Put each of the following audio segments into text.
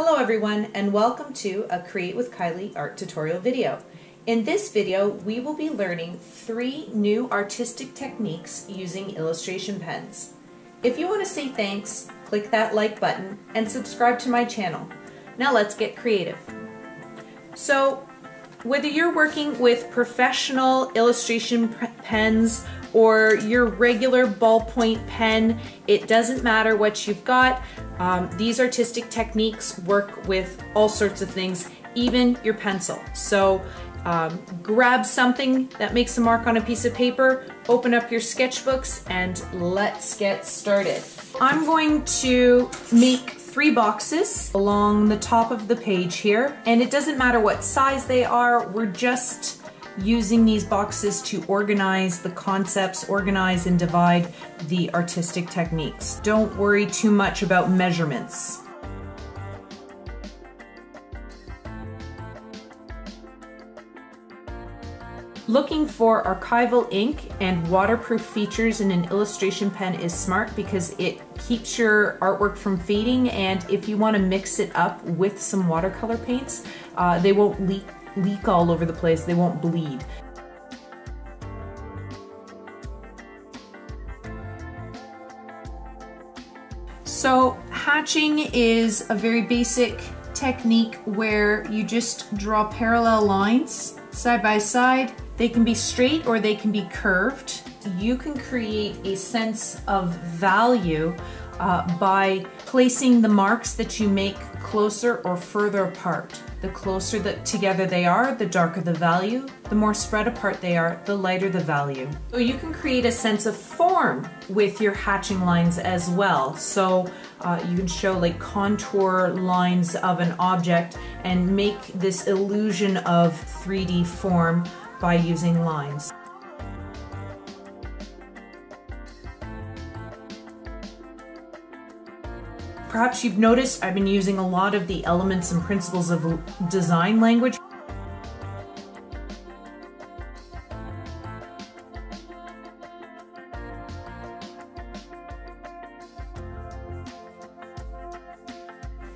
Hello everyone and welcome to a Create with Kiely art tutorial video. In this video we will be learning 3 new artistic techniques using illustration pens. If you want to say thanks, click that like button and subscribe to my channel. Now let's get creative. So whether you're working with professional illustration pens or your regular ballpoint pen, it doesn't matter what you've got. These artistic techniques work with all sorts of things, even your pencil. So grab something that makes a mark on a piece of paper, open up your sketchbooks, and let's get started. I'm going to make 3 boxes along the top of the page here, and it doesn't matter what size they are, we're just using these boxes to organize the concepts, organize and divide the artistic techniques. Don't worry too much about measurements. Looking for archival ink and waterproof features in an illustration pen is smart because it keeps your artwork from fading, and if you want to mix it up with some watercolor paints, they won't leak all over the place, they won't bleed. So hatching is a very basic technique where you just draw parallel lines side by side. They can be straight or they can be curved. You can create a sense of value by placing the marks that you make closer or further apart. The closer together they are, the darker the value. The more spread apart they are, the lighter the value. So you can create a sense of form with your hatching lines as well. So you can show like contour lines of an object and make this illusion of 3D form by using lines. Perhaps you've noticed I've been using a lot of the elements and principles of design language.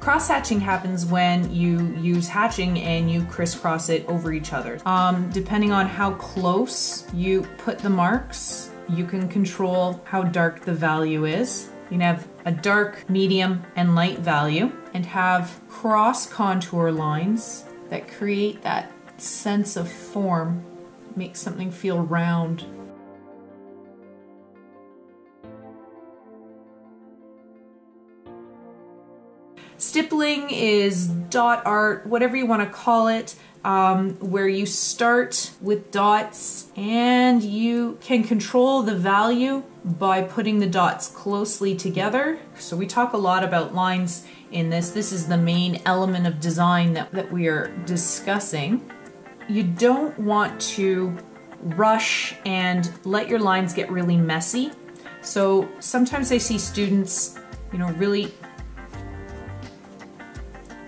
Cross-hatching happens when you use hatching and you crisscross it over each other. Depending on how close you put the marks, you can control how dark the value is. You can have a dark, medium, and light value, and have cross contour lines that create that sense of form, make something feel round. Stippling is dot art, whatever you want to call it, where you start with dots and you can control the value by putting the dots closely together. So we talk a lot about lines in this. This is the main element of design that we are discussing. You don't want to rush and let your lines get really messy. So sometimes I see students, really,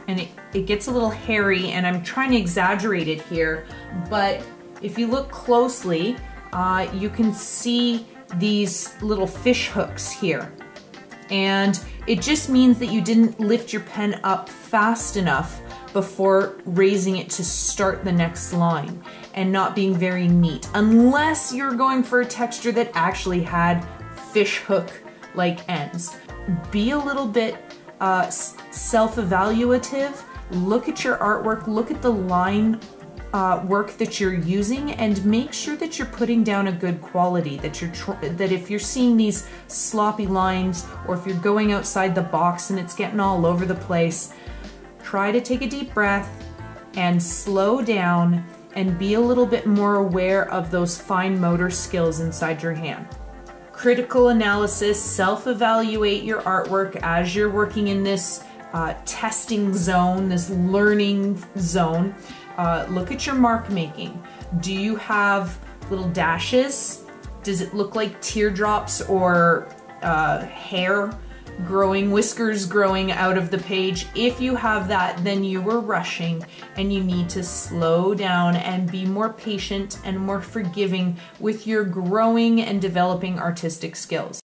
and it gets a little hairy, and I'm trying to exaggerate it here, but if you look closely, you can see these little fish hooks here. And it just means that you didn't lift your pen up fast enough before raising it to start the next line, and not being very neat, unless you're going for a texture that actually had fish hook like ends. Be a little bit self-evaluative. Look at your artwork, look at the line work that you're using, and make sure that you're putting down a good quality, that if you're seeing these sloppy lines, or if you're going outside the box and it's getting all over the place, try to take a deep breath and slow down and be a little bit more aware of those fine motor skills inside your hand. Critical analysis, self-evaluate your artwork as you're working in this testing zone, this learning zone. Look at your mark making. Do you have little dashes? Does it look like teardrops or hair growing, whiskers growing out of the page? If you have that, then you were rushing, and you need to slow down and be more patient and more forgiving with your growing and developing artistic skills.